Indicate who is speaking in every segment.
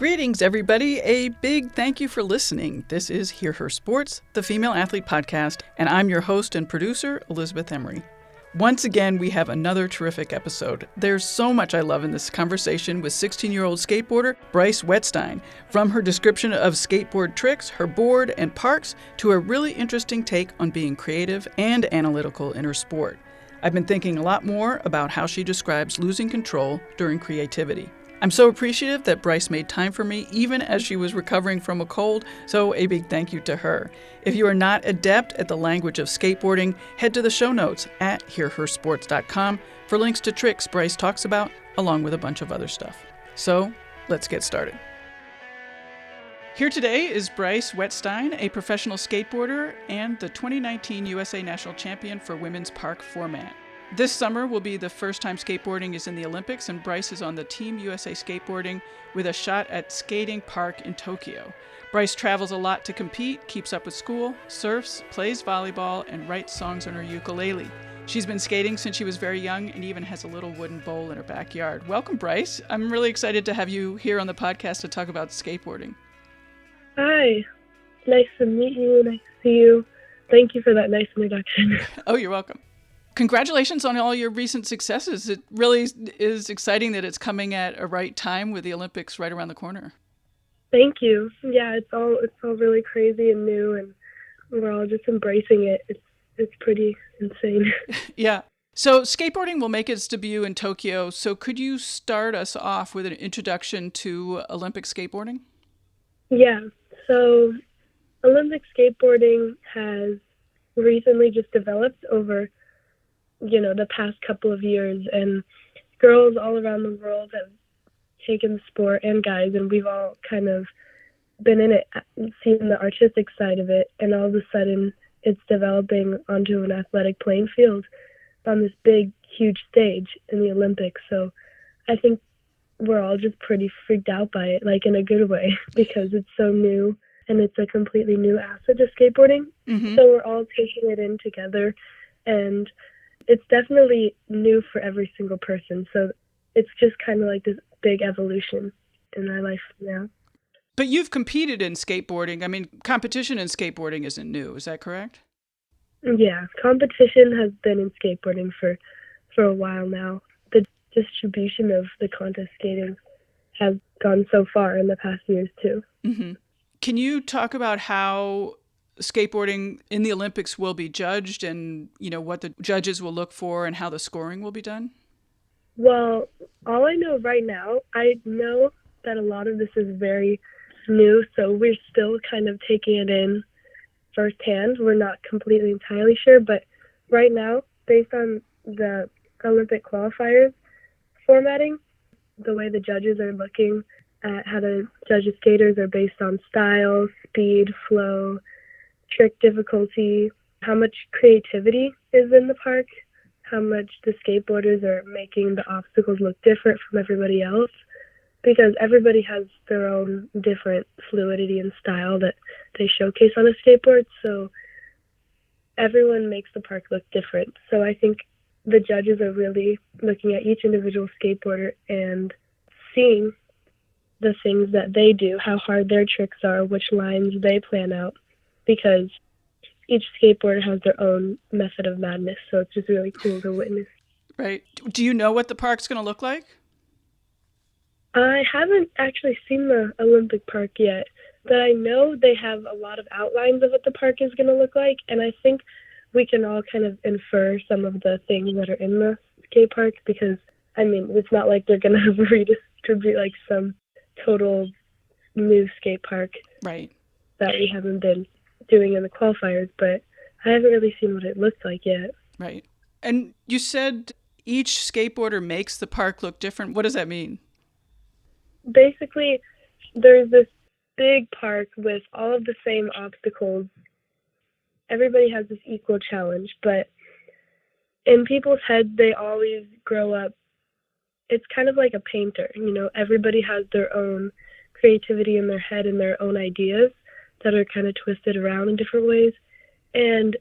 Speaker 1: Greetings, everybody. A big thank you for listening. This is Hear Her Sports, the Female Athlete Podcast, and I'm your host and producer, Elizabeth Emery. Once again, we have another terrific episode. There's so much I love in this conversation with 16-year-old skateboarder Bryce Wettstein, from her description of skateboard tricks, her board, and parks, to a really interesting take on being creative and analytical in her sport. I've been thinking a lot more about how she describes losing control during creativity. I'm so appreciative that Bryce made time for me even as she was recovering from a cold, so a big thank you to her. If you are not adept at the language of skateboarding, head to the show notes at hearhersports.com for links to tricks Bryce talks about, along with a bunch of other stuff. So, let's get started. Here today is Bryce Wettstein, a professional skateboarder and the 2019 USA National Champion for Women's Park Format. This summer will be the first time skateboarding is in the Olympics, and Bryce is on the Team USA Skateboarding with a shot at skating park in Tokyo. Bryce travels a lot to compete, keeps up with school, surfs, plays volleyball, and writes songs on her ukulele. She's been skating since she was very young and even has a little wooden bowl in her backyard. Welcome, Bryce. I'm really excited to have you here on the podcast to talk about skateboarding.
Speaker 2: Hi. Nice to meet you. Nice to see you. Thank you for that nice introduction.
Speaker 1: Oh, you're welcome. Congratulations on all your recent successes. It really is exciting that it's coming at a right time with the Olympics right around the corner.
Speaker 2: Thank you. Yeah, it's all really crazy and new, and we're all just embracing it. It's pretty insane.
Speaker 1: Yeah. So skateboarding will make its debut in Tokyo. So could you start us off with an introduction to Olympic skateboarding?
Speaker 2: Yeah. So Olympic skateboarding has recently just developed over the past couple of years, and girls all around the world have taken the sport, and guys, and we've all kind of been in it, seen the artistic side of it, and all of a sudden it's developing onto an athletic playing field on this big, huge stage in the Olympics. So I think we're all just pretty freaked out by it, like in a good way, because it's so new and it's a completely new asset to skateboarding. Mm-hmm. So we're all taking it in together, and it's definitely new for every single person. So it's just kind of like this big evolution in our life now.
Speaker 1: But you've competed in skateboarding. I mean, competition in skateboarding isn't new. Is that correct?
Speaker 2: Yeah, competition has been in skateboarding for a while now. The distribution of the contest skating has gone so far in the past years too.
Speaker 1: Mm-hmm. Can you talk about how skateboarding in the Olympics will be judged, and what the judges will look for and how the scoring will be done?
Speaker 2: Well, all I know right now, I know that a lot of this is very new, so we're still kind of taking it in firsthand. We're not completely entirely sure, but right now, based on the Olympic qualifiers formatting, the way the judges are looking at how to judge the skaters are based on style, speed, flow, trick difficulty, how much creativity is in the park, how much the skateboarders are making the obstacles look different from everybody else, because everybody has their own different fluidity and style that they showcase on a skateboard, so everyone makes the park look different. So I think the judges are really looking at each individual skateboarder and seeing the things that they do, how hard their tricks are, which lines they plan out, because each skateboarder has their own method of madness, so it's just really cool to witness.
Speaker 1: Right. Do you know what the park's going to look like?
Speaker 2: I haven't actually seen the Olympic park yet, but I know they have a lot of outlines of what the park is going to look like, and I think we can all kind of infer some of the things that are in the skate park, because, it's not like they're going to redistribute like some total new skate park.
Speaker 1: Right.
Speaker 2: That we haven't been doing in the qualifiers, but I haven't really seen what it looks like yet.
Speaker 1: Right. And you said each skateboarder makes the park look different. What does that mean?
Speaker 2: Basically, there's this big park with all of the same obstacles. Everybody has this equal challenge, but in people's heads, they always grow up. It's kind of like a painter, everybody has their own creativity in their head and their own ideas that are kind of twisted around in different ways. And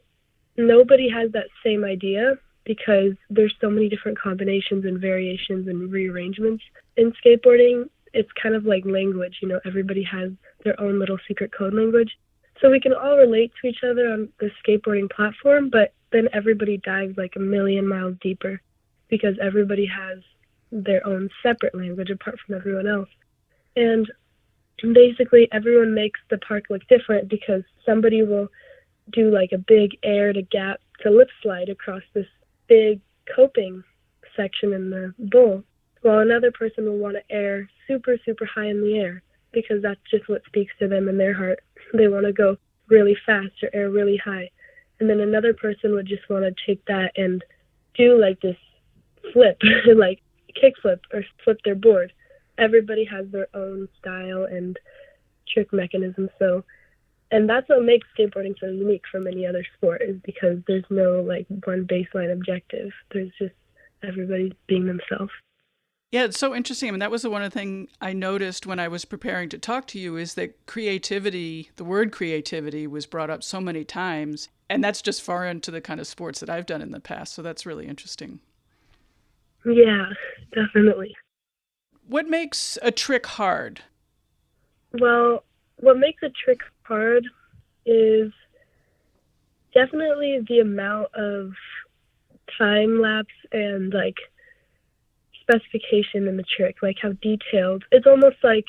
Speaker 2: nobody has that same idea because there's so many different combinations and variations and rearrangements in skateboarding. it's kind of like language. Everybody has their own little secret code language. So we can all relate to each other on the skateboarding platform, but then everybody dives like a million miles deeper because everybody has their own separate language apart from everyone else. And basically everyone makes the park look different because somebody will do like a big air to gap to lip slide across this big coping section in the bowl, while another person will want to air super, super high in the air because that's just what speaks to them in their heart. They want to go really fast or air really high. And then another person would just want to take that and do like this flip, like kick flip or flip their board. Everybody has their own style and trick mechanism. And that's what makes skateboarding so unique from any other sport, is because there's no like one baseline objective. There's just everybody being themselves.
Speaker 1: Yeah, it's so interesting. I mean, that was the one thing I noticed when I was preparing to talk to you, is that creativity, the word creativity, was brought up so many times. And that's just far into the kind of sports that I've done in the past. So that's really interesting.
Speaker 2: Yeah, definitely.
Speaker 1: What makes a trick hard?
Speaker 2: Well, what makes a trick hard is definitely the amount of time lapse and like specification in the trick, like how detailed. It's almost like,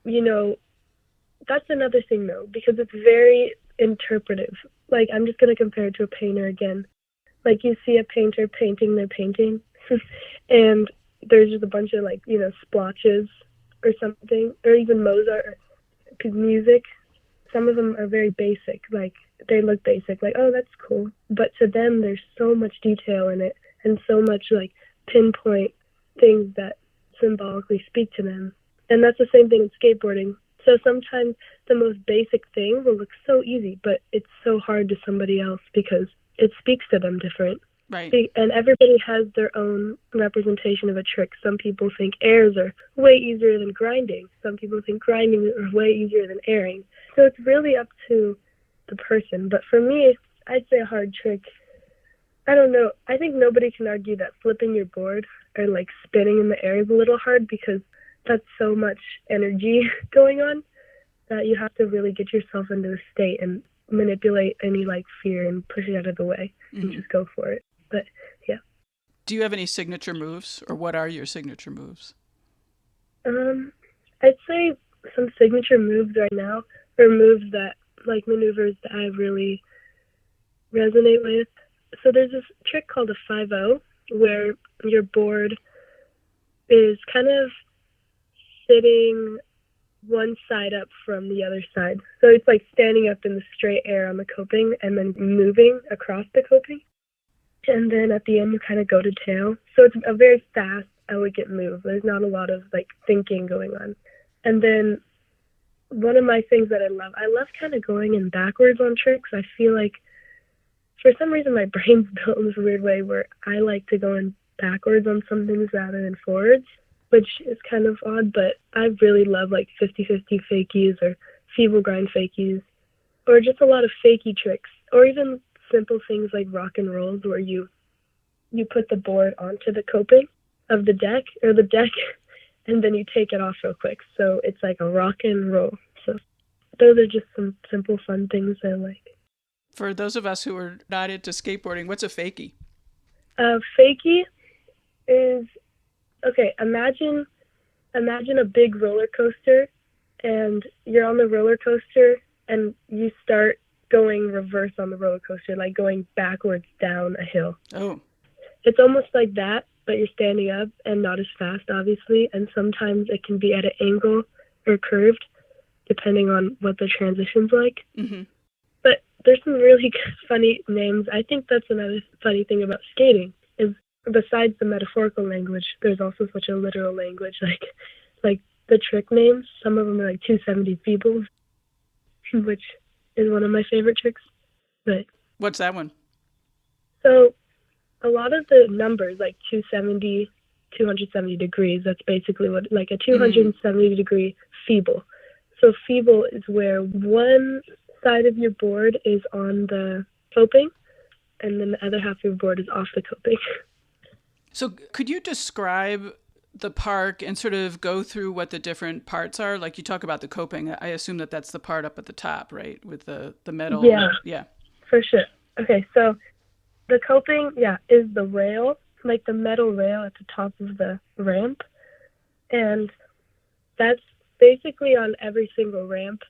Speaker 2: that's another thing though, because it's very interpretive. Like, I'm just going to compare it to a painter again. Like, you see a painter painting their painting and there's just a bunch of like, splotches or something, or even Mozart or music. Some of them are very basic, like they look basic, like, oh, that's cool. But to them, there's so much detail in it and so much like pinpoint things that symbolically speak to them. And that's the same thing in skateboarding. So sometimes the most basic thing will look so easy, but it's so hard to somebody else because it speaks to them different.
Speaker 1: Right.
Speaker 2: And everybody has their own representation of a trick. Some people think airs are way easier than grinding. Some people think grinding is way easier than airing. So it's really up to the person. But for me, I'd say a hard trick, I don't know. I think nobody can argue that flipping your board or like spinning in the air is a little hard, because that's so much energy going on that you have to really get yourself into a state and manipulate any like fear and push it out of the way and just go for it. But yeah.
Speaker 1: Do you have any signature moves, or what are your signature moves?
Speaker 2: I'd say some signature moves right now are moves that, like, maneuvers that I really resonate with. So there's this trick called a 5-0 where your board is kind of sitting one side up from the other side. So it's like standing up in the straight air on the coping and then moving across the coping. And then at the end, you kind of go to tail. So it's a very fast, elegant move. There's not a lot of like thinking going on. And then one of my things that I love kind of going in backwards on tricks. I feel like for some reason my brain's built in this weird way where I like to go in backwards on some things rather than forwards, which is kind of odd, but I really love like 50-50 fakies or feeble grind fakies, or just a lot of fakie tricks, or even simple things like rock and rolls where you put the board onto the coping of the deck and then you take it off real quick. So it's like a rock and roll. So those are just some simple fun things I like.
Speaker 1: For those of us who are not into skateboarding, what's a fakie?
Speaker 2: A fakie is, okay, imagine a big roller coaster, and you're on the roller coaster and you start going reverse on the roller coaster, like going backwards down a hill.
Speaker 1: Oh.
Speaker 2: It's almost like that, but you're standing up and not as fast, obviously, and sometimes it can be at an angle or curved, depending on what the transition's like.
Speaker 1: Mm-hmm.
Speaker 2: But there's some really funny names. I think that's another funny thing about skating, is besides the metaphorical language, there's also such a literal language, like the trick names. Some of them are like 270 feebles, which is one of my favorite tricks. But
Speaker 1: what's that one?
Speaker 2: So a lot of the numbers, like 270, 270 degrees, that's basically what, like a 270 degree feeble. So feeble is where one side of your board is on the coping and then the other half of your board is off the coping.
Speaker 1: So could you describe the park and sort of go through what the different parts are? Like you talk about the coping. I assume that that's the part up at the top, right? With the metal.
Speaker 2: Yeah,
Speaker 1: Yeah.
Speaker 2: for sure. Okay, so the coping, is the rail, like the metal rail at the top of the ramp. And that's basically on every single ramp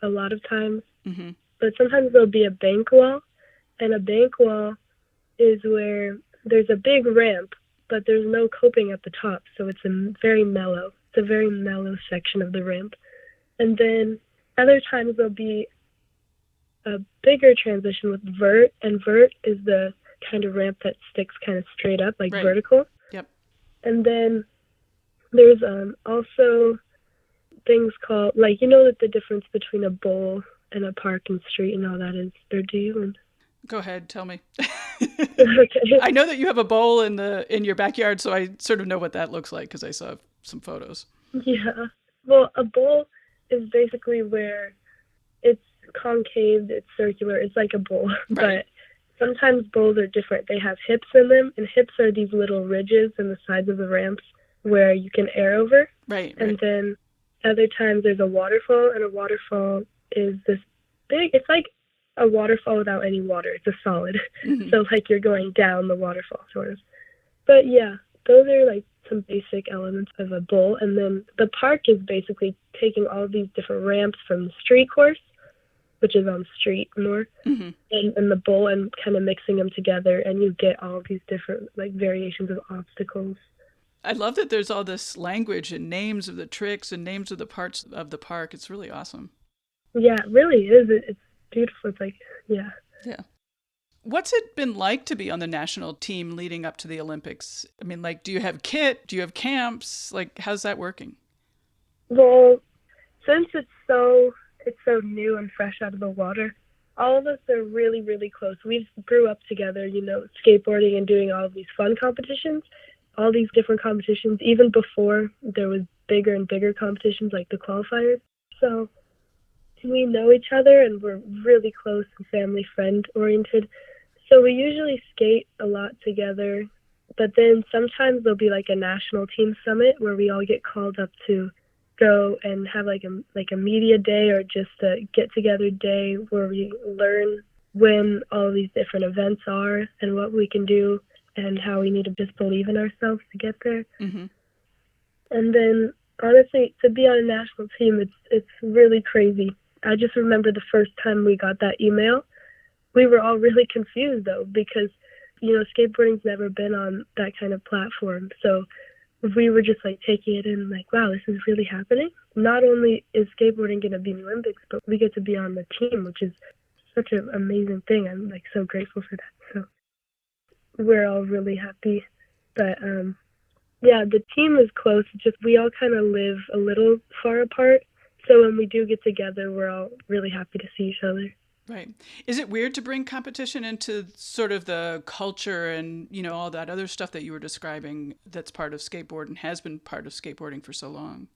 Speaker 2: a lot of times.
Speaker 1: Mm-hmm.
Speaker 2: But sometimes there'll be a bank wall. And a bank wall is where there's a big ramp, but there's no coping at the top. So it's It's a very mellow section of the ramp. And then other times there'll be a bigger transition with vert. And vert is the kind of ramp that sticks kind of straight up, like vertical.
Speaker 1: Yep.
Speaker 2: And then there's also things called, like, that the difference between a bowl and a park and street and all that is, or do you? And
Speaker 1: go ahead, tell me.
Speaker 2: okay.
Speaker 1: I know that you have a bowl in your backyard, so I sort of know what that looks like because I saw some photos.
Speaker 2: Yeah. Well, a bowl is basically where it's concave, it's circular, it's like a bowl.
Speaker 1: Right.
Speaker 2: But sometimes bowls are different. They have hips in them, and hips are these little ridges in the sides of the ramps where you can air over.
Speaker 1: Right.
Speaker 2: And then other times there's a waterfall, and a waterfall is this big, it's like a waterfall without any water. It's a solid.
Speaker 1: Mm-hmm.
Speaker 2: So like you're going down the waterfall, sort of. But yeah, those are like some basic elements of a bowl. And then the park is basically taking all these different ramps from the street course, which is on the street more,
Speaker 1: mm-hmm.
Speaker 2: and the bowl, and kind of mixing them together, and you get all these different like variations of obstacles.
Speaker 1: I love that there's all this language and names of the tricks and names of the parts of the park. It's really awesome.
Speaker 2: Yeah, it really is. It's beautiful. It's like, yeah.
Speaker 1: Yeah. What's it been like to be on the national team leading up to the Olympics? I mean, like, do you have kit? Do you have camps? Like, how's that working?
Speaker 2: Well, since it's so new and fresh out of the water, all of us are really, really close. We grew up together, skateboarding and doing all of these fun competitions, all these different competitions, even before there was bigger and bigger competitions like the qualifiers. So we know each other, and we're really close and family friend oriented. So we usually skate a lot together, but then sometimes there'll be like a national team summit where we all get called up to go and have like a media day, or just a get together day where we learn when all these different events are and what we can do and how we need to just believe in ourselves to get there.
Speaker 1: Mm-hmm.
Speaker 2: And then honestly, to be on a national team, it's really crazy. I just remember the first time we got that email, we were all really confused though, because skateboarding's never been on that kind of platform. So we were just like taking it in, like, wow, this is really happening. Not only is skateboarding going to be in the Olympics, but we get to be on the team, which is such an amazing thing. I'm like so grateful for that. So we're all really happy. But the team is close. It's just we all kind of live a little far apart. So when we do get together, we're all really happy to see each other.
Speaker 1: Right. Is it weird to bring competition into sort of the culture and, all that other stuff that you were describing that's part of skateboard and has been part of skateboarding for so long?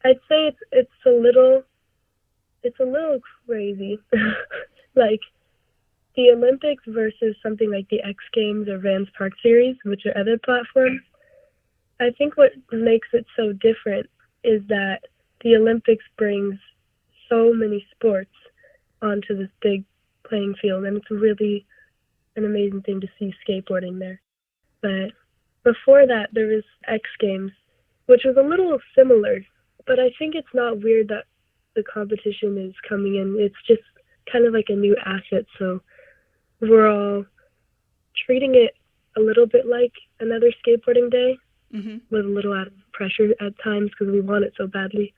Speaker 2: I'd say it's a little crazy. Like the Olympics versus something like the X Games or Vans Park Series, which are other platforms. I think what makes it so different is that the Olympics brings so many sports onto this big playing field, and it's really an amazing thing to see skateboarding there. But before that, there was X Games, which was a little similar, but I think it's not weird that the competition is coming in. It's just kind of like a new asset, so we're all treating it a little bit like another skateboarding day, mm-hmm. with a little out of pressure at times because we want it so badly.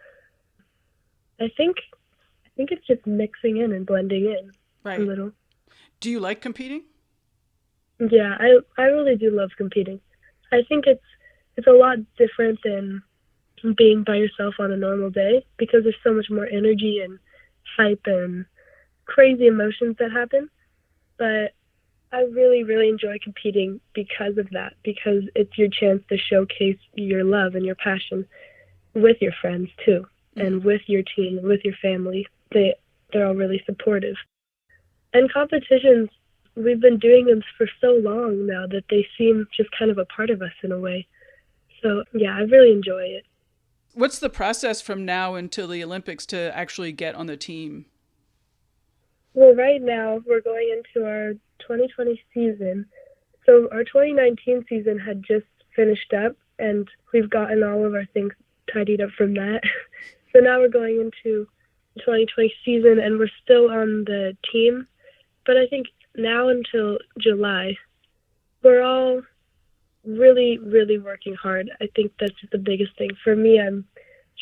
Speaker 2: I think it's just mixing in and blending in a little.
Speaker 1: Do you like competing?
Speaker 2: Yeah, I really do love competing. I think it's a lot different than being by yourself on a normal day because there's so much more energy and hype and crazy emotions that happen. But I really, really enjoy competing because of that, because it's your chance to showcase your love and your passion with your friends too, and with your team, with your family. They're all really supportive. And competitions, we've been doing them for so long now that they seem just kind of a part of us in a way. So yeah, I really enjoy it.
Speaker 1: What's the process from now until the Olympics to actually get on the team?
Speaker 2: Well, right now we're going into our 2020 season. So our 2019 season had just finished up, and we've gotten all of our things tidied up from that. So now we're going into the 2020 season, and we're still on the team. But I think now until July, we're all really, really working hard. I think that's the biggest thing. For me, I'm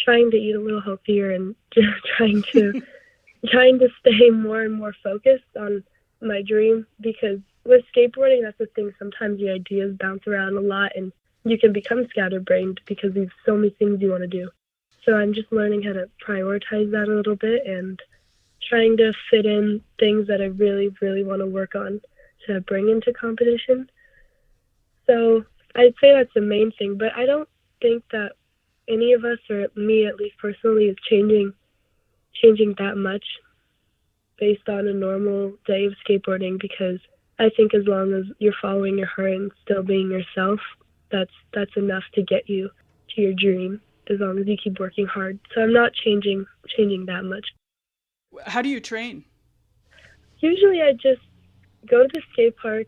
Speaker 2: trying to eat a little healthier and just trying to stay more and more focused on my dream, because with skateboarding, that's the thing. Sometimes the ideas bounce around a lot and you can become scatterbrained because there's so many things you want to do. So I'm just learning how to prioritize that a little bit and trying to fit in things that I really, really want to work on to bring into competition. So I'd say that's the main thing, but I don't think that any of us, or me at least personally, is changing that much based on a normal day of skateboarding, because I think as long as you're following your heart and still being yourself, that's enough to get you to your dream, as long as you keep working hard. So I'm not changing that much.
Speaker 1: How do you train?
Speaker 2: Usually I just go to the skate park,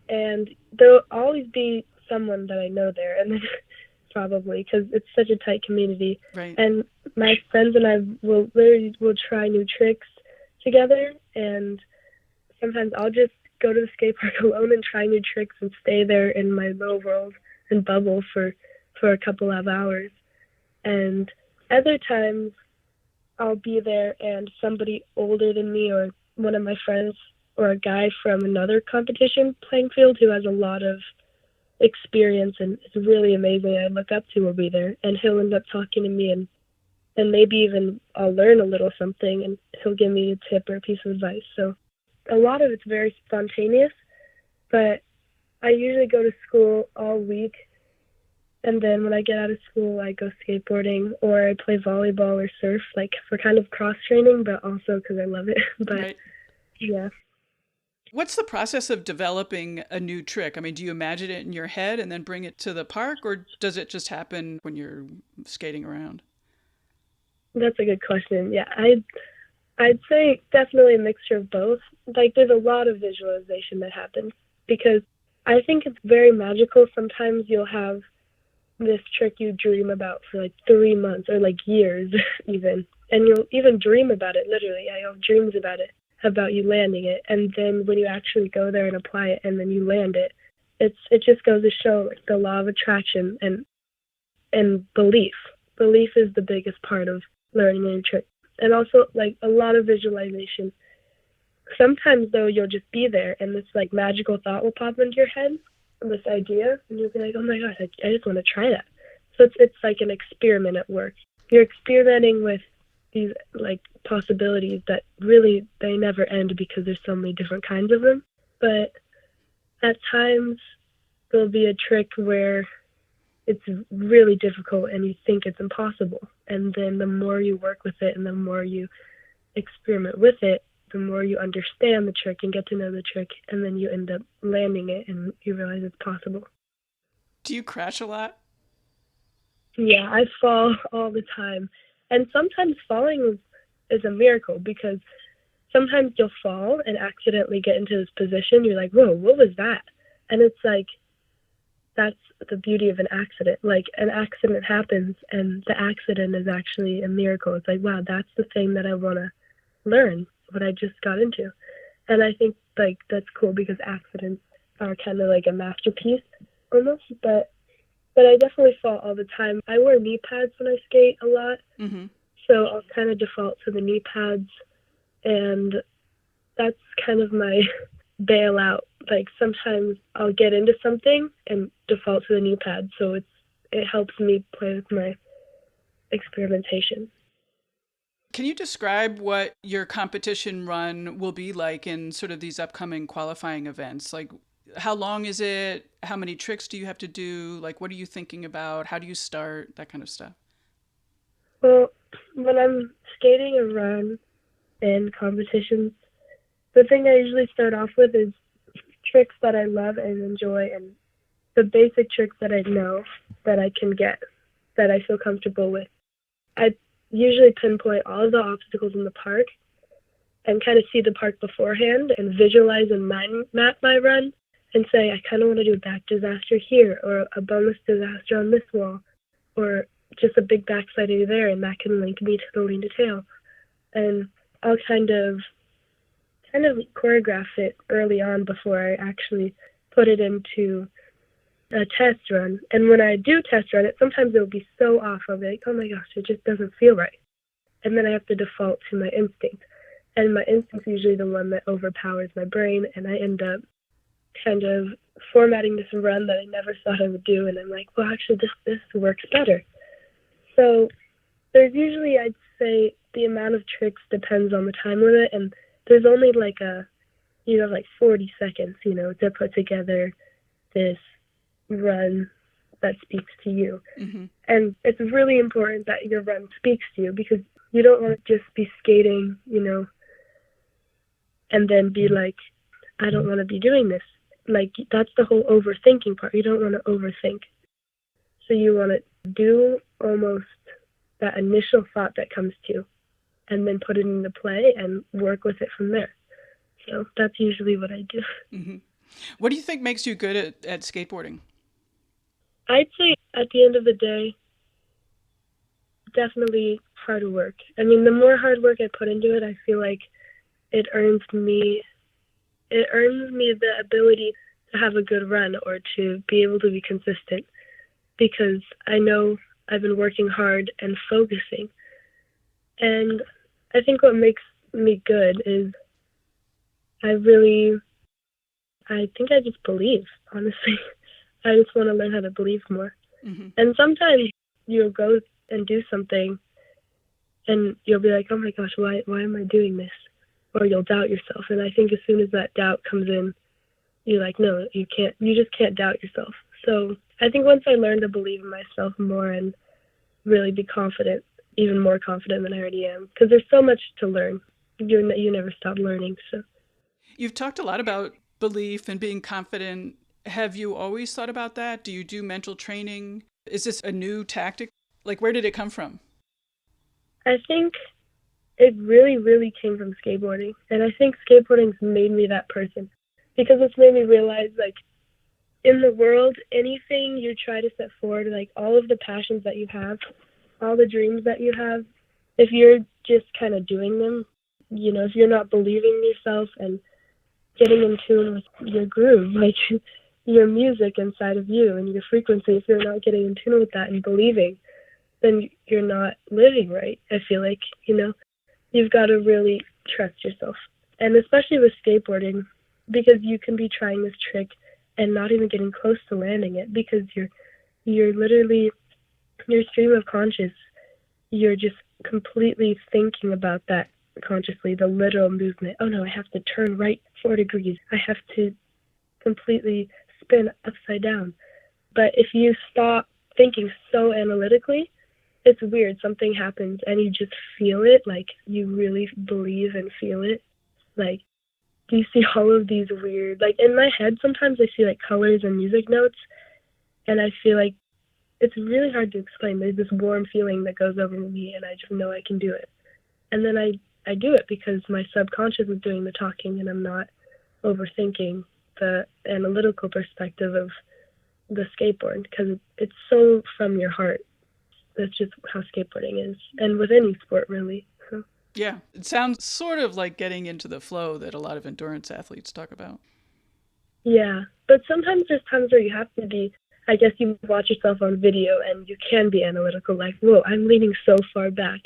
Speaker 2: and there'll always be someone that I know there, and then probably because it's such a tight community.
Speaker 1: Right.
Speaker 2: And my friends and I will try new tricks together, and sometimes I'll just go to the skate park alone and try new tricks and stay there in my little world and bubble for a couple of hours. And other times I'll be there and somebody older than me, or one of my friends, or a guy from another competition playing field who has a lot of experience and is really amazing, I look up to, will be there, and he'll end up talking to me, and maybe even I'll learn a little something, and he'll give me a tip or a piece of advice. So a lot of it's very spontaneous, but I usually go to school all week, and then when I get out of school, I go skateboarding, or I play volleyball or surf, like for kind of cross training, but also because I love it. But
Speaker 1: right.
Speaker 2: Yeah.
Speaker 1: What's the process of developing a new trick? I mean, do you imagine it in your head and then bring it to the park, or does it just happen when you're skating around?
Speaker 2: That's a good question. Yeah, I'd say definitely a mixture of both. Like, there's a lot of visualization that happens, because I think it's very magical. Sometimes you'll have this trick you dream about for like 3 months or like years even, and you'll even dream about it, literally. I have dreams about you landing it, and then when you actually go there and apply it and then you land it, it just goes to show, like, the law of attraction and belief. Belief is the biggest part of learning a new trick. And also, like, a lot of visualization. Sometimes, though, you'll just be there and this, like, magical thought will pop into your head, this idea, and you'll be like, oh my gosh, I just want to try that. So it's like an experiment at work. You're experimenting with these, like, possibilities that really, they never end because there's so many different kinds of them. But at times there'll be a trick where it's really difficult and you think it's impossible. And then the more you work with it and the more you experiment with it, the more you understand the trick and get to know the trick, and then you end up landing it and you realize it's possible.
Speaker 1: Do you crash a lot?
Speaker 2: Yeah, I fall all the time. And sometimes falling is a miracle, because sometimes you'll fall and accidentally get into this position. You're like, whoa, what was that? And it's like, that's the beauty of an accident. Like, an accident happens and the accident is actually a miracle. It's like, wow, that's the thing that I want to learn, what I just got into. And I think, like, that's cool, because accidents are kind of like a masterpiece almost. But I definitely fall all the time. I wear knee pads when I skate a lot.
Speaker 1: Mm-hmm.
Speaker 2: So I'll kind of default to the knee pads, and that's kind of my bailout. Like, sometimes I'll get into something and default to the knee pads, so it helps me play with my experimentation.
Speaker 1: Can you describe what your competition run will be like in sort of these upcoming qualifying events? Like, how long is it? How many tricks do you have to do? Like, what are you thinking about? How do you start? That kind of stuff.
Speaker 2: Well, when I'm skating a run in competitions, the thing I usually start off with is tricks that I love and enjoy, and the basic tricks that I know that I can get, that I feel comfortable with. I usually pinpoint all of the obstacles in the park and kind of see the park beforehand and visualize and mind map my run and say, I kind of want to do a back disaster here, or a bonus disaster on this wall, or just a big backslide there, and that can link me to the lean to tail. And I'll kind of choreograph it early on before I actually put it into a test run. And when I do test run it, sometimes it'll be so off. I'll be like, oh my gosh, it just doesn't feel right. And then I have to default to my instinct. And my instinct's usually the one that overpowers my brain, and I end up kind of formatting this run that I never thought I would do. And I'm like, well, actually, this works better. So there's usually, I'd say, the amount of tricks depends on the time limit, and there's only like 40 seconds, to put together this run that speaks to you. Mm-hmm. And it's really important that your run speaks to you, because you don't want to just be skating, and then be like, I don't want to be doing this. Like, that's the whole overthinking part. You don't want to overthink. So you want to do almost that initial thought that comes to you, and then put it into play and work with it from there. So that's usually what I do.
Speaker 1: Mm-hmm. What do you think makes you good at skateboarding?
Speaker 2: I'd say at the end of the day, definitely hard work. I mean, the more hard work I put into it, I feel like it earns me the ability to have a good run or to be able to be consistent, because I know I've been working hard and focusing. And I think what makes me good is I think I just believe, honestly. I just want to learn how to believe more. Mm-hmm. And sometimes you'll go and do something and you'll be like, oh my gosh, why am I doing this? Or you'll doubt yourself. And I think as soon as that doubt comes in, you're like, no, you just can't doubt yourself. So I think once I learned to believe in myself more and really be confident, even more confident than I already am, because there's so much to learn. You never stop learning. So
Speaker 1: you've talked a lot about belief and being confident. Have you always thought about that? Do you do mental training? Is this a new tactic? Like, where did it come from?
Speaker 2: I think it really, really came from skateboarding. And I think skateboarding's made me that person, because it's made me realize, like, in the world, anything you try to set forward, like all of the passions that you have, all the dreams that you have, if you're just kind of doing them, if you're not believing in yourself and getting in tune with your groove, like your music inside of you and your frequency, if you're not getting in tune with that and believing, then you're not living right. I feel like, you've got to really trust yourself. And especially with skateboarding, because you can be trying this trick and not even getting close to landing it, because you're literally, your stream of conscious, you're just completely thinking about that consciously, the literal movement. Oh no, I have to turn right 4 degrees. I have to completely spin upside down. But if you stop thinking so analytically, it's weird. Something happens and you just feel it, like you really believe and feel it. Like, you see all of these weird, like in my head, sometimes I see like colors and music notes, and I feel like it's really hard to explain. There's this warm feeling that goes over me, and I just know I can do it. And then I do it because my subconscious is doing the talking, and I'm not overthinking the analytical perspective of the skateboard, because it's so from your heart. That's just how skateboarding is, and with any sport, really. So.
Speaker 1: Yeah, it sounds sort of like getting into the flow that a lot of endurance athletes talk about.
Speaker 2: Yeah, but sometimes there's times where you have to be, I guess you watch yourself on video and you can be analytical, like, whoa, I'm leaning so far back.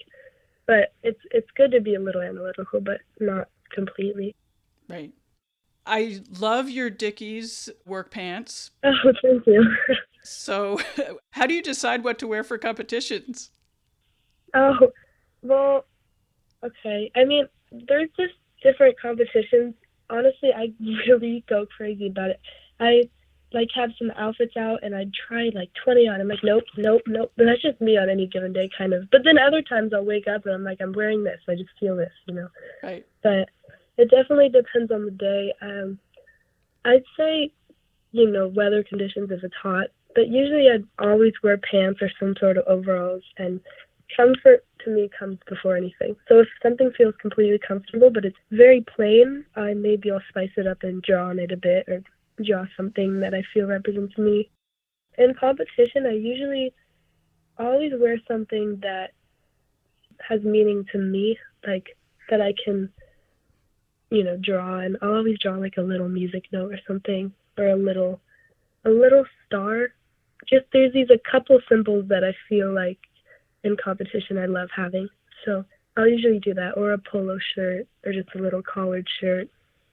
Speaker 2: But it's good to be a little analytical, but not completely.
Speaker 1: Right. I love your Dickies work pants.
Speaker 2: Oh, thank you.
Speaker 1: So how do you decide what to wear for competitions?
Speaker 2: Oh, well, okay. I mean, there's just different competitions. Honestly, I really go crazy about it. I have some outfits out and I'd try 20 on. I'm like, nope. But that's just me on any given day, kind of. But then other times I'll wake up and I'm like, I'm wearing this. I just feel this,
Speaker 1: Right.
Speaker 2: But it definitely depends on the day. I'd say weather conditions if it's hot. But usually I'd always wear pants or some sort of overalls, and comfort to me comes before anything. So if something feels completely comfortable but it's very plain, maybe I'll spice it up and draw on it a bit or draw something that I feel represents me. In competition, I usually always wear something that has meaning to me, like that I can, draw. And I'll always draw like a little music note or something, or a little star. Just there's a couple symbols that I feel like in competition I love having. So I'll usually do that, or a polo shirt, or just a little collared shirt.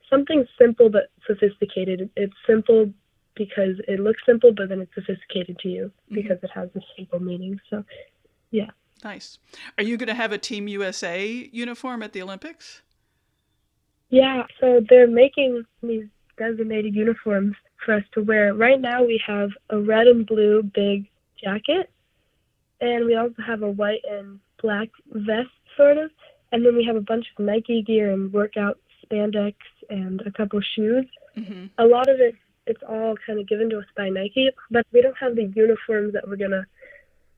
Speaker 2: Something simple but sophisticated. It's simple because it looks simple, but then it's sophisticated to you because it has a simple meaning. So, yeah.
Speaker 1: Nice. Are you going to have a Team USA uniform at the Olympics?
Speaker 2: Yeah, so they're making these designated uniforms for us to wear. Right now we have a red and blue big jacket, and we also have a white and black vest, sort of. And then we have a bunch of Nike gear and workout spandex and a couple shoes. Mm-hmm. A lot of it's all kind of given to us by Nike, but we don't have the uniforms that we're going to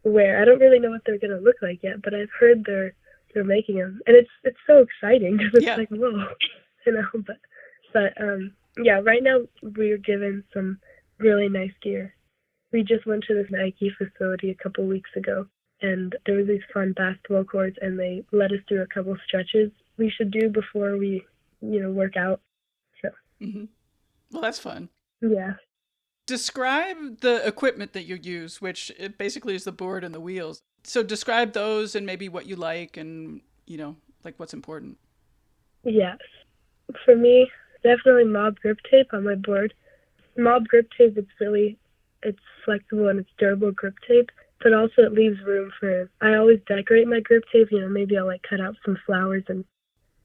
Speaker 2: wear. I don't really know what they're going to look like yet, but I've heard they're making them. And it's so exciting because it's like, whoa, But yeah, right now we're given some really nice gear. We just went to this Nike facility a couple weeks ago, and there was these fun basketball courts, and they led us through a couple stretches we should do before we, work out. So.
Speaker 1: Mm-hmm. Well, that's fun.
Speaker 2: Yeah.
Speaker 1: Describe the equipment that you use, which it basically is the board and the wheels. So describe those and maybe what you like and, like what's important.
Speaker 2: Yes. For me, definitely mob grip tape on my board. Mob grip tape, it's flexible and it's durable grip tape, but also it leaves room I always decorate my grip tape. Maybe I'll cut out some flowers and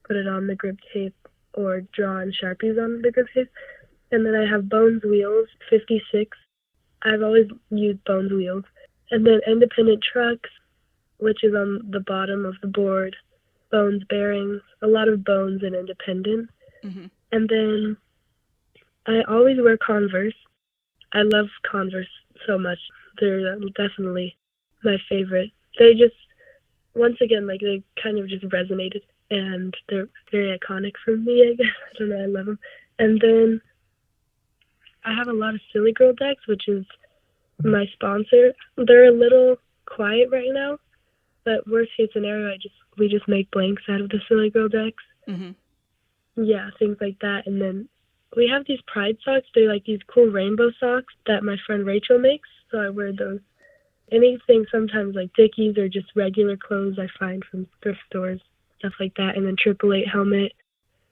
Speaker 2: put it on the grip tape, or draw in Sharpies on the grip tape. And then I have Bones wheels, 56. I've always used Bones wheels. And then independent trucks, which is on the bottom of the board. Bones bearings, a lot of Bones and independent. Mm-hmm. And then I always wear Converse. I love Converse so much. They're definitely my favorite. They just, once again, they kind of just resonated. And they're very iconic for me, I guess. I don't know, I love them. And then I have a lot of Silly Girl decks, which is my sponsor. They're a little quiet right now, but worst case scenario, we just make blanks out of the Silly Girl decks. Mm-hmm. Yeah, things like that. And then we have these Pride socks. They're these cool rainbow socks that my friend Rachel makes, so I wear those. Anything sometimes Dickies or just regular clothes I find from thrift stores, stuff like that. And then 888 helmet,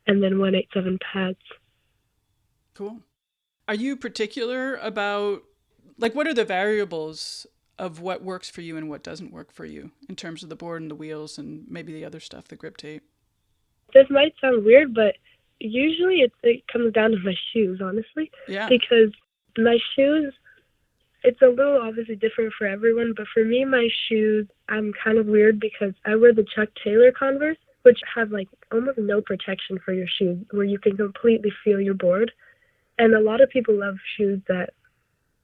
Speaker 2: and then 187 pads.
Speaker 1: Cool. Are you particular about, what are the variables of what works for you and what doesn't work for you in terms of the board and the wheels and maybe the other stuff, the grip tape?
Speaker 2: This might sound weird, but usually it comes down to my shoes, honestly.
Speaker 1: Yeah.
Speaker 2: Because my shoes, it's a little obviously different for everyone, but for me, my shoes, I'm kind of weird because I wear the Chuck Taylor Converse, which have almost no protection for your shoes, where you can completely feel your board. And a lot of people love shoes that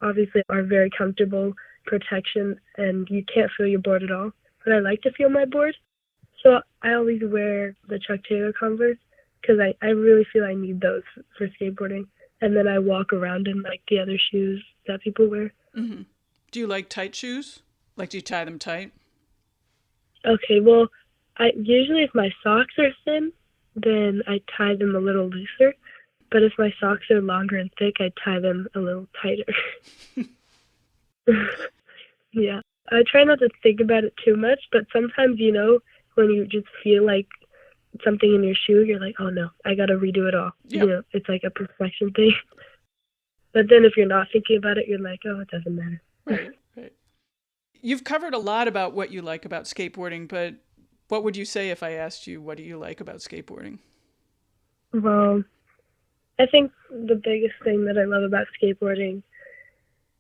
Speaker 2: obviously are very comfortable, protection, and you can't feel your board at all. But I like to feel my board. So I always wear the Chuck Taylor Converse because I really feel I need those for skateboarding. And then I walk around in the other shoes that people wear.
Speaker 1: Mm-hmm. Do you like tight shoes? Do you tie them tight?
Speaker 2: Okay, well, usually if my socks are thin, then I tie them a little looser. But if my socks are longer and thick, I tie them a little tighter. Yeah. I try not to think about it too much, but sometimes, when you just feel something in your shoe, you're like, oh no, I got to redo it all.
Speaker 1: Yep.
Speaker 2: It's a perfection thing. But then if you're not thinking about it, you're like, oh, it doesn't matter.
Speaker 1: Right. You've covered a lot about what you like about skateboarding, but what would you say if I asked you, what do you like about skateboarding?
Speaker 2: Well, I think the biggest thing that I love about skateboarding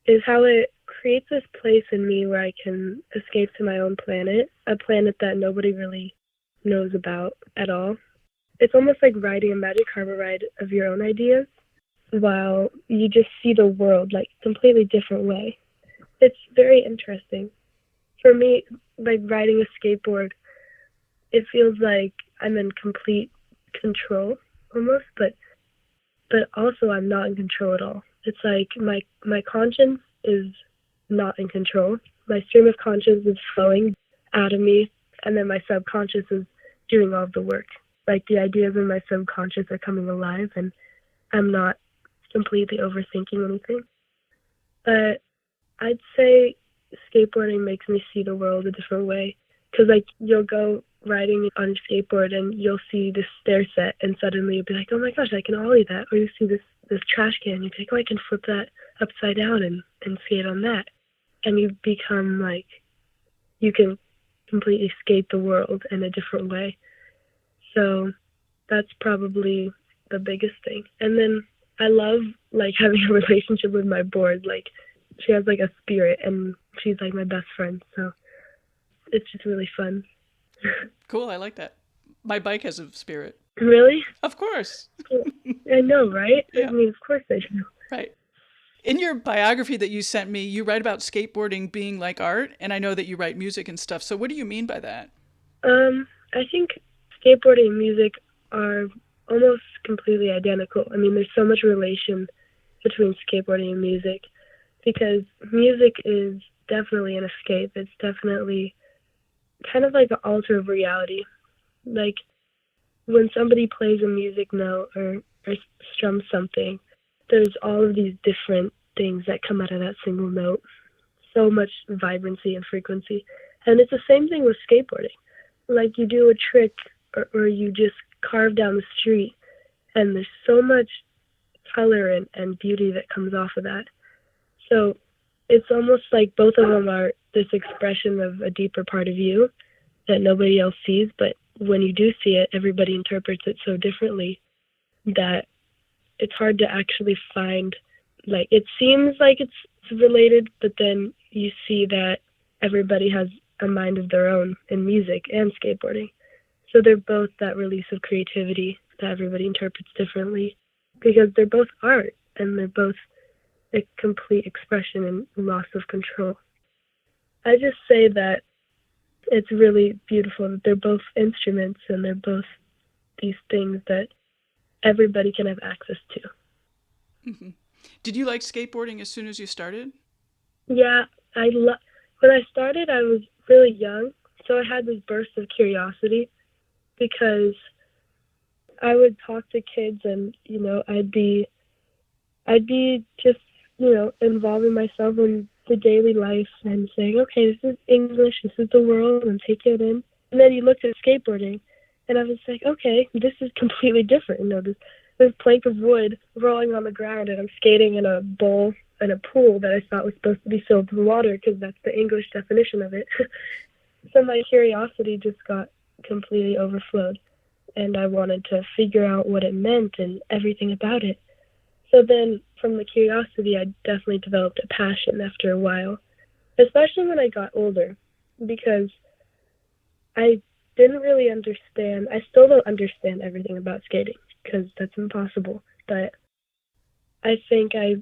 Speaker 2: is how it creates this place in me where I can escape to my own planet, a planet that nobody really knows about at all. It's almost like riding a Magic Carpet ride of your own ideas. while you just see the world like completely different way. It's very interesting. For me, like riding a skateboard, it feels like I'm in complete control almost, but also I'm not in control at all. It's like my conscience is not in control. My stream of conscience is flowing out of me, and then my subconscious is doing all of the work. Like the ideas in my subconscious are coming alive, and I'm not completely overthinking anything. But I'd say skateboarding makes me see the world a different way. Because, like, you'll go riding on a skateboard and you'll see this stair set, and suddenly you'll be like, oh my gosh, I can ollie that. Or you see this trash can, you'll be like, oh, I can flip that upside down and skate on that. And you become like, you can completely skate the world in a different way. So that's probably the biggest thing. And then I love, like, having a relationship with my board. Like, she has, like, a spirit, and she's, like, my best friend. So it's just really fun.
Speaker 1: Cool. I like that. My bike has a spirit.
Speaker 2: Really?
Speaker 1: Of course.
Speaker 2: I know, right?
Speaker 1: Yeah.
Speaker 2: I mean, of course I do.
Speaker 1: Right. In your biography that you sent me, you write about skateboarding being like art, and I know that you write music and stuff. So what do you mean by that?
Speaker 2: I think skateboarding and music are almost completely identical. I mean, there's so much relation between skateboarding and music, because music is definitely an escape. It's definitely kind of like an alter of reality. Like when somebody plays a music note or strums something, there's all of these different things that come out of that single note. So much vibrancy and frequency. And it's the same thing with skateboarding. Like you do a trick or you just carve down the street, and there's so much color and beauty that comes off of that. So it's almost like both of them are this expression of a deeper part of you that nobody else sees, but when you do see it, everybody interprets it so differently that it's hard to actually find, like, it seems like it's related, but then you see that everybody has a mind of their own in music and skateboarding. So they're both that release of creativity that everybody interprets differently, because they're both art and they're both a complete expression and loss of control. I just say that it's really beautiful that they're both instruments and they're both these things that everybody can have access to.
Speaker 1: Mm-hmm. Did you like skateboarding as soon as you started?
Speaker 2: Yeah, when I started, I was really young, so I had this burst of curiosity because I would talk to kids and, I'd be just, involving myself in the daily life and saying, okay, this is English, this is the world, and take it in. And then you looked at skateboarding, and I was like, okay, this is completely different. This plank of wood rolling on the ground, and I'm skating in a bowl in a pool that I thought was supposed to be filled with water because that's the English definition of it. So my curiosity just got completely overflowed, and I wanted to figure out what it meant and everything about it. So then from the curiosity, I definitely developed a passion after a while, especially when I got older, because I didn't really understand. I still don't understand everything about skating because that's impossible. But I think I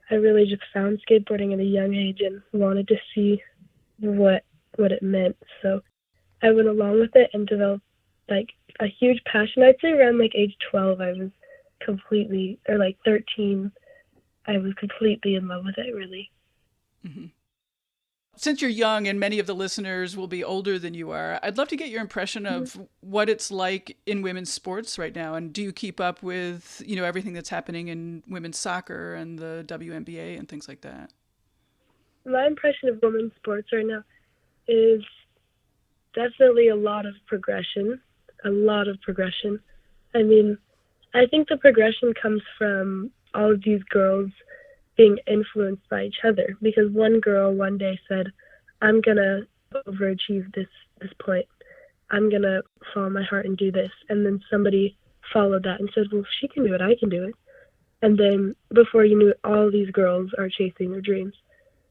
Speaker 2: really just found skateboarding at a young age and wanted to see what it meant. So I went along with it and developed like a huge passion. I'd say around like age 12, I was completely, or like 13, I was completely in love with it, really.
Speaker 1: Mm-hmm. Since you're young and many of the listeners will be older than you are, I'd love to get your impression of what it's like in women's sports right now. And do you keep up with, everything that's happening in women's soccer and the WNBA and things like that?
Speaker 2: My impression of women's sports right now is definitely a lot of progression. I mean, I think the progression comes from all of these girls being influenced by each other, because one girl one day said, I'm going to overachieve this point. I'm going to follow my heart and do this. And then somebody followed that and said, well, if she can do it, I can do it. And then before you knew it, all these girls are chasing their dreams.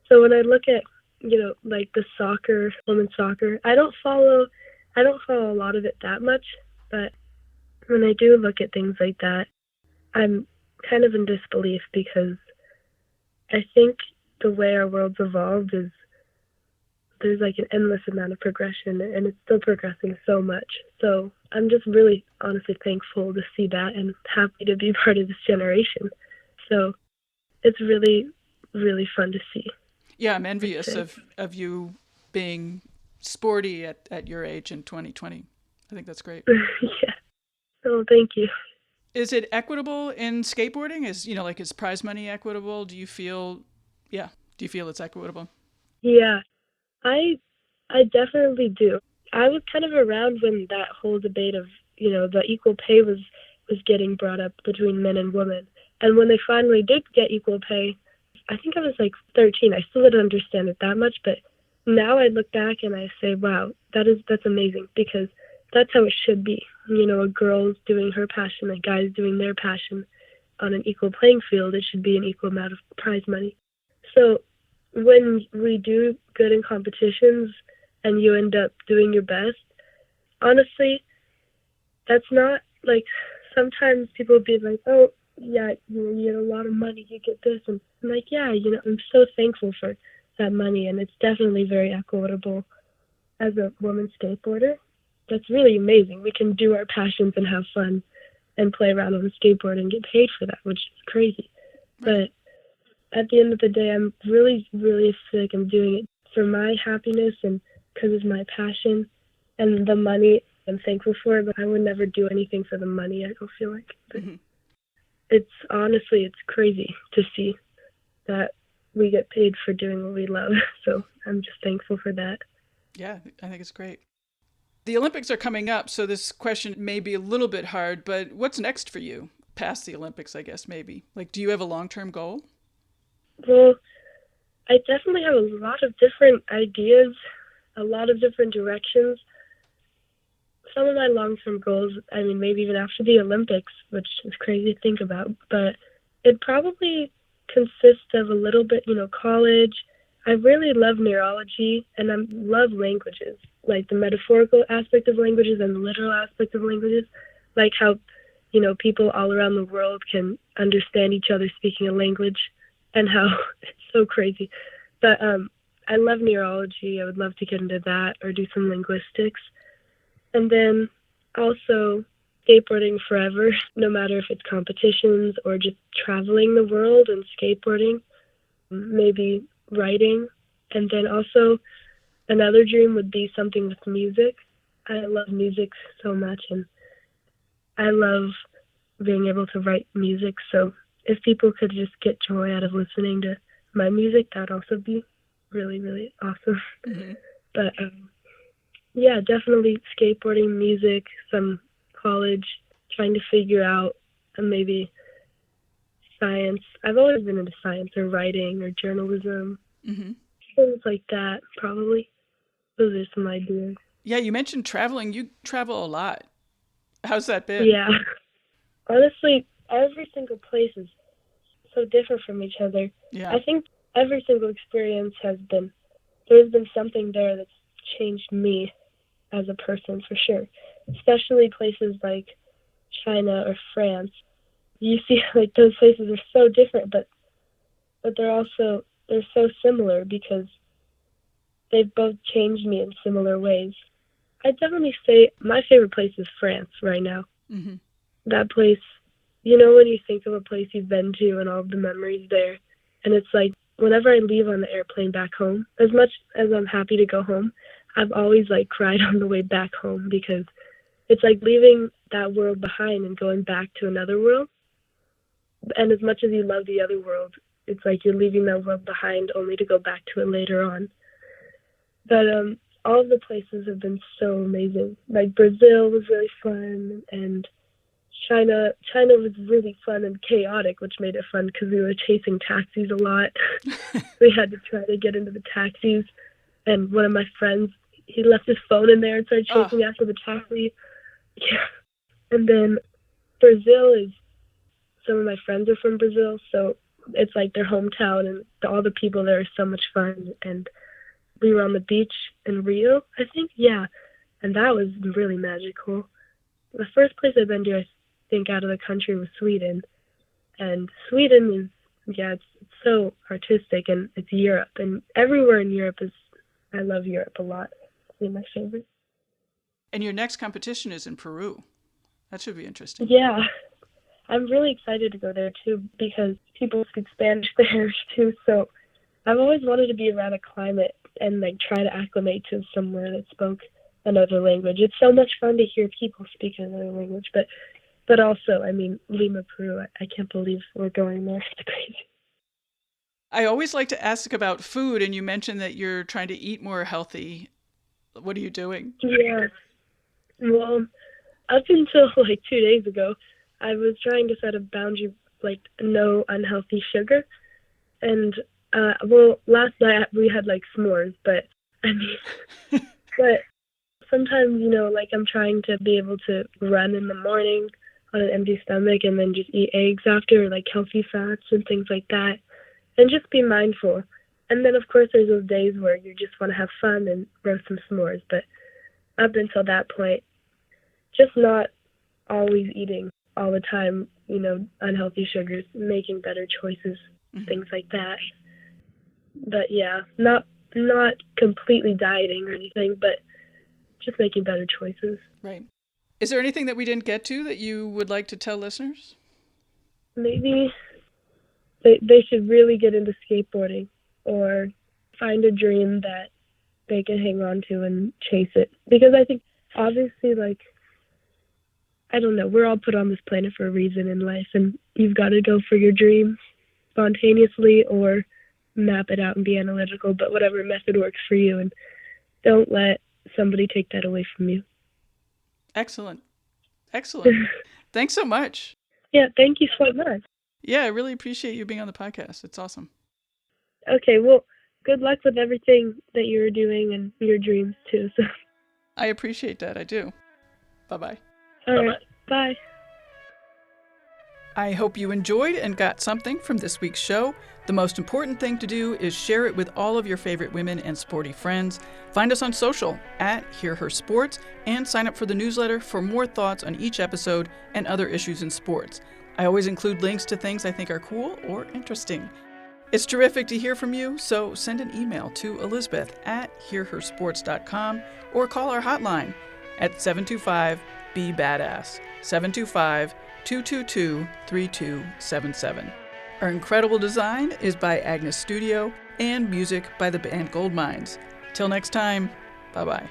Speaker 2: So when I look at, like the soccer, women's soccer, I don't follow a lot of it that much, but when I do look at things like that, I'm kind of in disbelief because I think the way our world's evolved is there's like an endless amount of progression, and it's still progressing so much. So I'm just really honestly thankful to see that and happy to be part of this generation. So it's really, really fun to see.
Speaker 1: Yeah, I'm envious of you being sporty at your age in 2020. I think that's great.
Speaker 2: Yeah. Oh, thank you.
Speaker 1: Is it equitable in skateboarding? Is prize money equitable? Do you feel it's equitable?
Speaker 2: Yeah, I definitely do. I was kind of around when that whole debate of, the equal pay was getting brought up between men and women. And when they finally did get equal pay, I think I was like 13. I still didn't understand it that much, but now I look back and I say, wow, that's amazing, because that's how it should be. A girl's doing her passion, a guy's doing their passion on an equal playing field. It should be an equal amount of prize money. So when we do good in competitions and you end up doing your best, honestly, that's not like, sometimes people be like, oh, yeah, you get a lot of money, you get this. And I'm like, yeah, I'm so thankful for that money, and it's definitely very equitable. As a woman skateboarder, that's really amazing. We can do our passions and have fun and play around on a skateboard and get paid for that, which is crazy. But at the end of the day, I'm really, really sick. I'm doing it for my happiness and because it's my passion, and the money I'm thankful for it, but I would never do anything for the money, I don't feel like. But it's crazy to see that we get paid for doing what we love. So I'm just thankful for that.
Speaker 1: Yeah, I think it's great. The Olympics are coming up, so this question may be a little bit hard, but what's next for you past the Olympics, I guess, maybe? Like, do you have a long-term goal?
Speaker 2: Well, I definitely have a lot of different ideas, a lot of different directions. Some of my long-term goals, maybe even after the Olympics, which is crazy to think about, but it probably consists of a little bit, college. I really love neurology, and I love languages, like the metaphorical aspect of languages and the literal aspect of languages, like how, people all around the world can understand each other speaking a language, and how it's so crazy. But I love neurology. I would love to get into that or do some linguistics. And then also skateboarding forever, no matter if it's competitions or just traveling the world and skateboarding, maybe writing. And then also another dream would be something with music. I love music so much, and I love being able to write music. So if people could just get joy out of listening to my music, that would also be really, really awesome. Mm-hmm. But yeah, definitely skateboarding, music, some college, trying to figure out maybe science. I've always been into science or writing or journalism, things like that, probably. Those are some ideas.
Speaker 1: Yeah, you mentioned traveling. You travel a lot. How's that been?
Speaker 2: Yeah. Honestly, every single place is so different from each other.
Speaker 1: Yeah.
Speaker 2: I think every single experience there's been something there that's changed me as a person, for sure. Especially places like China or France. You see, like, those places are so different, but they're so similar because they've both changed me in similar ways. I'd definitely say my favorite place is France right now. Mm-hmm. That place, when you think of a place you've been to and all of the memories there, and it's like, whenever I leave on the airplane back home, as much as I'm happy to go home, I've always cried on the way back home, because it's like leaving that world behind and going back to another world. And as much as you love the other world, it's like you're leaving that world behind only to go back to it later on. But all of the places have been so amazing. Like Brazil was really fun, and China was really fun and chaotic, which made it fun because we were chasing taxis a lot. We had to try to get into the taxis, and one of my friends, he left his phone in there and started chasing after the taxi. Yeah. And then Brazil some of my friends are from Brazil, so it's like their hometown, and all the people there are so much fun. And we were on the beach in Rio, I think. Yeah. And that was really magical. The first place I've been to, I think, out of the country was Sweden. And Sweden is, yeah, it's so artistic, and it's Europe. And everywhere in Europe I love Europe a lot. It's my favorite.
Speaker 1: And your next competition is in Peru. That should be interesting.
Speaker 2: Yeah. I'm really excited to go there, too, because people speak Spanish there, too. So I've always wanted to be around a climate and, like, try to acclimate to somewhere that spoke another language. It's so much fun to hear people speak another language. But also, I mean, Lima, Peru, I can't believe we're going there. It's crazy.
Speaker 1: I always like to ask about food, and you mentioned that you're trying to eat more healthy. What are you doing?
Speaker 2: Yeah. Well, up until, like, 2 days ago, I was trying to set a boundary, like, no unhealthy sugar. And, well, last night we had, like, s'mores, but, I mean, but sometimes, you know, like, I'm trying to be able to run in the morning on an empty stomach and then just eat eggs after, like, healthy fats and things like that, and just be mindful. And then, of course, there's those days where you just want to have fun and roast some s'mores. But up until that point, just not always eating all the time, you know, unhealthy sugars, making better choices, things like that. But yeah, not completely dieting or anything, but just making better choices.
Speaker 1: Right. Is there anything that we didn't get to that you would like to tell listeners?
Speaker 2: Maybe they should really get into skateboarding, or find a dream that they can hang on to and chase it. Because I think, obviously, like, I don't know, we're all put on this planet for a reason in life, and you've got to go for your dream spontaneously or map it out and be analytical, but whatever method works for you, and don't let somebody take that away from you.
Speaker 1: Excellent. Thanks so much.
Speaker 2: Yeah, thank you so much.
Speaker 1: Yeah, I really appreciate you being on the podcast. It's awesome.
Speaker 2: Okay, well, good luck with everything that you're doing and your dreams, too. So.
Speaker 1: I appreciate that. I do. Bye-bye.
Speaker 2: All right. Bye.
Speaker 1: I hope you enjoyed and got something from this week's show. The most important thing to do is share it with all of your favorite women and sporty friends. Find us on social at Hear Her Sports, and sign up for the newsletter for more thoughts on each episode and other issues in sports. I always include links to things I think are cool or interesting. It's terrific to hear from you, so send an email to elizabeth@hearhersports.com or call our hotline at 725-BE-BADASS, 725-222-3277. Our incredible design is by Agnes Studio, and music by the band Gold Mines. Till next time, bye-bye.